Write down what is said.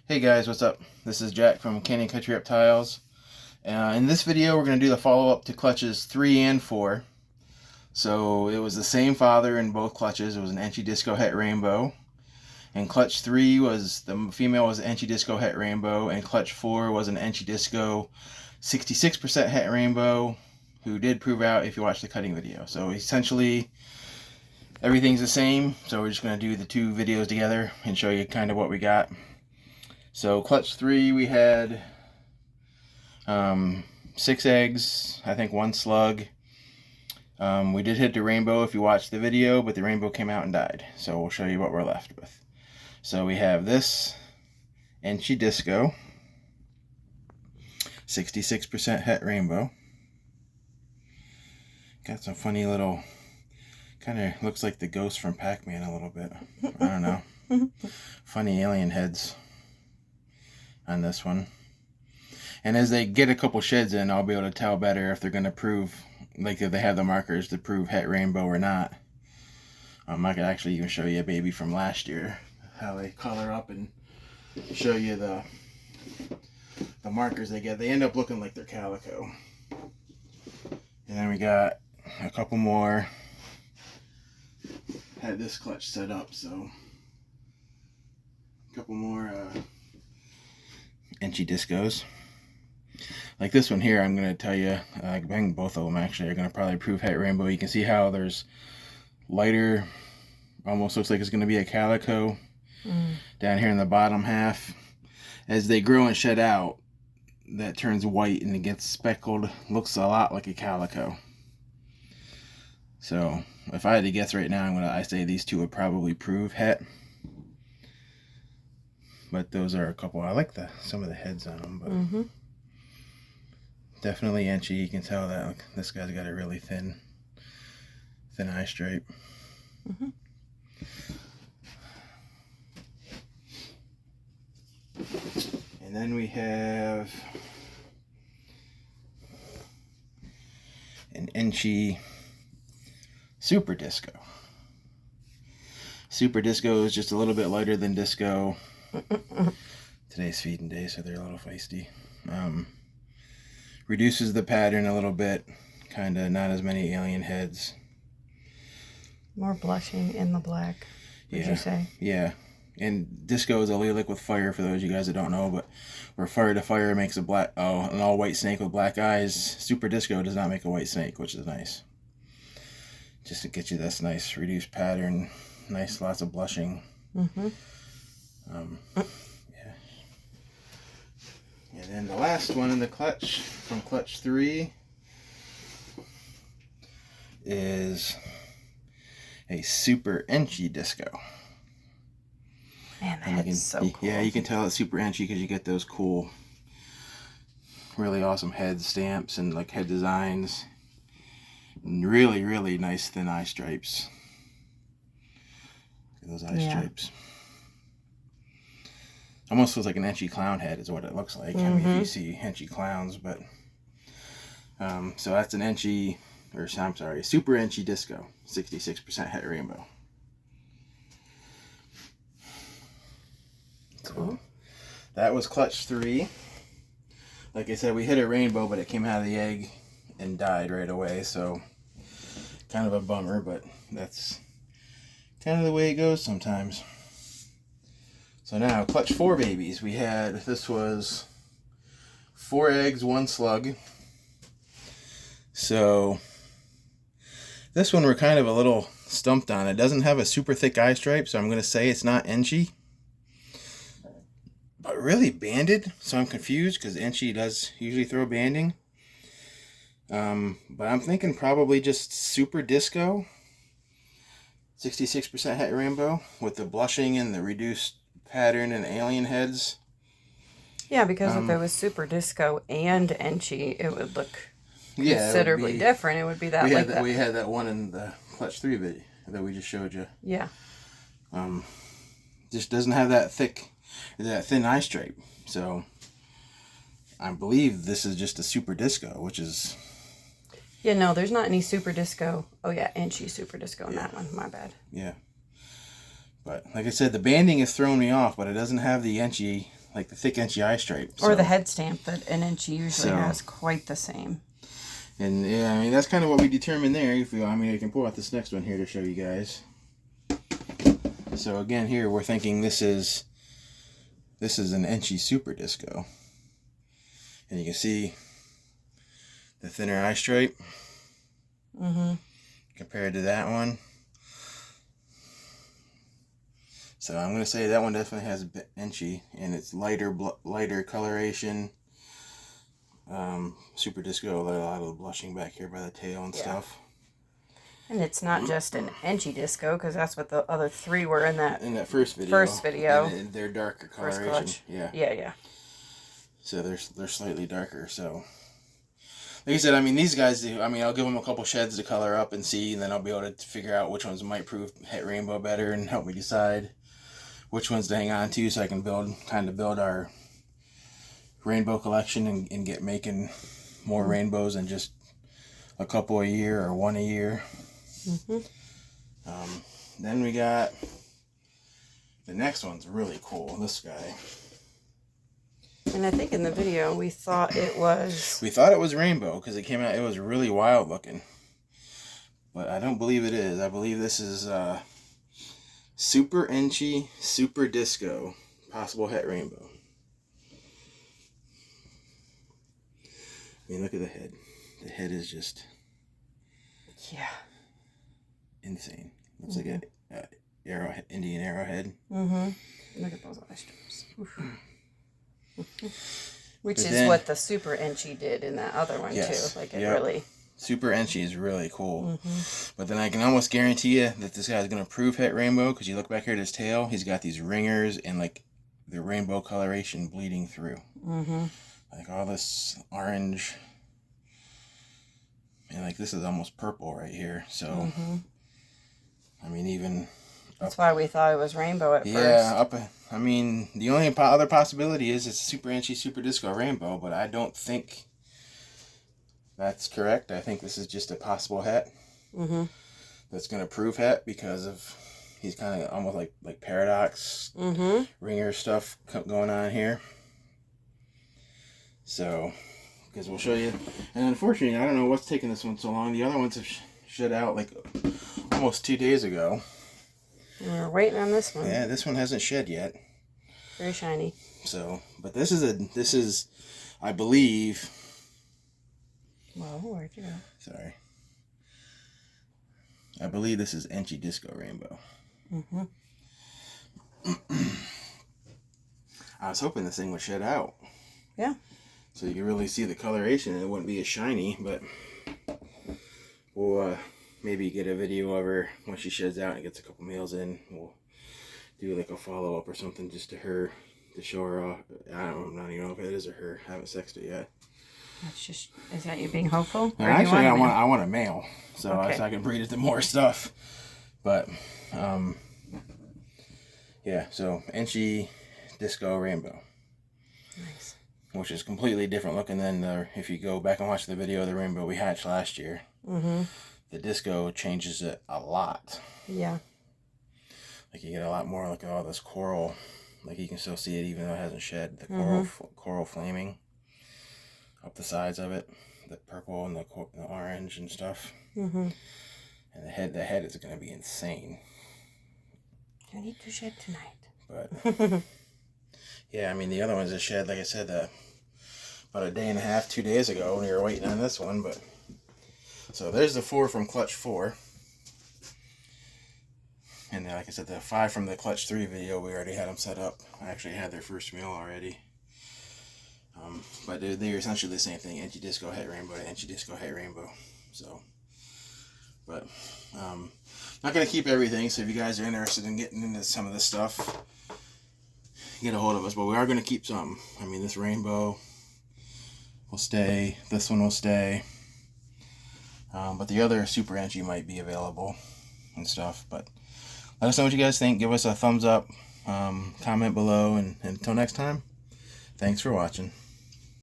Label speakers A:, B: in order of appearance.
A: Hey guys, what's up? This is Jack from Canyon Country Reptiles. In this video, we're going to do the follow-up to clutches 3 and 4. So it was the same father in both clutches. It was an Enchi Disco Het Rainbow. And clutch 3 was, the female was an Enchi Disco Het Rainbow. And clutch 4 was an Enchi Disco 66% Het Rainbow, who did prove out if you watch the cutting video. So essentially, everything's the same. So we're just going to do the two videos together and show you kind of what we got. So clutch 3, we had 6 eggs, I think 1 slug. We did hit the rainbow if you watched the video, but the rainbow came out and died. So we'll show you what we're left with. So we have this Enchi Disco, 66% Het Rainbow. Got some funny little, kind of looks like the ghost from Pac-Man a little bit. I don't know. Funny alien heads on this one. And as they get a couple sheds in, I'll be able to tell better if they're going to prove, like if they have the markers to prove Het Rainbow or not. I could actually even show you a baby from last year, how they color up and show you the markers they get. They end up looking like they're calico. And then we got a couple more. Had this clutch set up, so a couple more Enchi Discos. Like this one here, I'm going to tell you, I think both of them actually are going to probably prove Het Rainbow. You can see how there's lighter, almost looks like it's going to be a calico down here in the bottom half. As they grow and shed out, that turns white and it gets speckled, looks a lot like a calico. So if I had to guess right now, I say these two would probably prove Het. But those are a couple. I like some of the heads on them, but definitely Enchi. You can tell that this guy's got a really thin eye stripe. And then we have an Enchi Super Disco. Super Disco is just a little bit lighter than Disco. Today's feeding day, so they're a little feisty. Reduces the pattern a little bit, kind of not as many alien heads.
B: More blushing in the black, would you say?
A: Yeah. And Disco is a lilac with fire, for those of you guys that don't know, but where fire to fire makes an all white snake with black eyes, Super Disco does not make a white snake, which is nice. Just to get you this nice reduced pattern, nice lots of blushing. Yeah. And then the last one in the clutch from clutch 3 is a Super Enchi Disco.
B: Man, that is so cool.
A: Yeah, you can tell it's Super Enchi because you get those cool, really awesome head stamps and like head designs. And really, really nice thin eye stripes. Look at those eye stripes. Almost looks like an Enchi clown head is what it looks like. I mean, if you see Enchi clowns, but so that's an Enchi, or I'm sorry, Super Enchi Disco, 66% Het Rainbow. Cool. So that was clutch 3. Like I said, we hit a rainbow, but it came out of the egg and died right away. So kind of a bummer, but that's kind of the way it goes sometimes. So now, clutch 4 babies. We had, this was 4 eggs, 1 slug. So this one we're kind of a little stumped on. It doesn't have a super thick eye stripe, so I'm going to say it's not Enchi. But really banded, so I'm confused because Enchi does usually throw banding. But I'm thinking probably just Super Disco. 66% Het Rainbow with the blushing and the reduced pattern and alien heads.
B: Yeah, because if it was Super Disco and Enchi, it would look considerably different. It would be that
A: we had that one in the clutch 3 video that we just showed you.
B: Yeah.
A: Just doesn't have that thin eye stripe. So I believe this is just a Super Disco, which is...
B: Yeah, no, there's not any Super Disco. Oh, yeah, Enchi Super Disco in that one. My bad.
A: Yeah. But like I said, the banding has thrown me off, but it doesn't have the Enchi like the thick Enchi eye stripe.
B: Or the head stamp that an Enchi usually has quite the same.
A: And yeah, I mean, that's kind of what we determined there. If I mean, I can pull out this next one here to show you guys. So again, here we're thinking this is an Enchi Super Disco. And you can see the thinner eye stripe compared to that one. So I'm going to say that one definitely has Enchi, and it's lighter coloration. Super Disco, a lot of the blushing back here by the tail and stuff.
B: And it's not just an Enchi Disco, because that's what the other three were in that
A: first video. And they're darker coloration.
B: Yeah.
A: So they're slightly darker. So, like I said, I mean, these guys, I'll give them a couple sheds to color up and see, and then I'll be able to figure out which ones might prove Het Rainbow better and help me decide which ones to hang on to, so I can build our rainbow collection and get making more rainbows than just a couple a year or one a year. Then we got the next one's really cool. This guy.
B: And I think in the video we thought it was
A: rainbow because it came out. It was really wild looking, but I don't believe it is. I believe this is Super Enchi Super Disco Possible Het Rainbow. I mean, look at the head. The head is just insane. Looks like an Indian arrowhead.
B: Look at those eye strips. Which is what the Super Enchi did in that other one too. Like it really.
A: Super Enchi is really cool. But then I can almost guarantee you that this guy's gonna prove Het Rainbow, because you look back here at his tail, he's got these ringers and like the rainbow coloration bleeding through. Like all this orange, and like this is almost purple right here. So, I mean, even
B: that's why we thought it was rainbow at first.
A: I mean, the only other possibility is it's Super Enchi Super Disco Rainbow, but I don't think that's correct. I think this is just a possible het that's going to prove het, because of he's kind of almost like paradox ringer stuff going on here. So, because we'll show you. And unfortunately, I don't know what's taking this one so long. The other ones have shed out like almost 2 days ago.
B: We're waiting on this one.
A: Yeah, this one hasn't shed yet.
B: Very shiny.
A: So, but this is, I believe.
B: Well, where'd you go?
A: Sorry. I believe this is Enchi Disco Rainbow. I was hoping this thing would shed out.
B: Yeah.
A: So you can really see the coloration, and it wouldn't be as shiny, but we'll maybe get a video of her when she sheds out and gets a couple males in. We'll do like a follow-up or something just to her, to show her off. I don't know if it is or her. I haven't sexed it yet.
B: That's just, is that you being hopeful?
A: No, actually, I want a male, so I can breed it to more stuff. But yeah, so Enchi Disco Rainbow.
B: Nice.
A: Which is completely different looking than if you go back and watch the video of the rainbow we hatched last year. The disco changes it a lot.
B: Yeah.
A: Like you get a lot more, look at all this coral. Like you can still see it even though it hasn't shed. The coral flaming up the sides of it. The purple and the orange and stuff. And the head is going to be insane.
B: You need to shed tonight.
A: But yeah, I mean, the other ones that shed, like I said, about a day and a half, 2 days ago when we were waiting on this one. But so there's the 4 from Clutch 4. And then, like I said, the 5 from the Clutch 3 video, we already had them set up. I actually had their first meal already. But they're essentially the same thing. Enchi Disco Het Rainbow to Enchi Disco Het Rainbow. So, but not going to keep everything. So if you guys are interested in getting into some of this stuff, get a hold of us. But we are going to keep some. I mean, this rainbow will stay. This one will stay. But the other Super Enchi might be available and stuff. But let us know what you guys think. Give us a thumbs up. Comment below. And until next time, thanks for watching.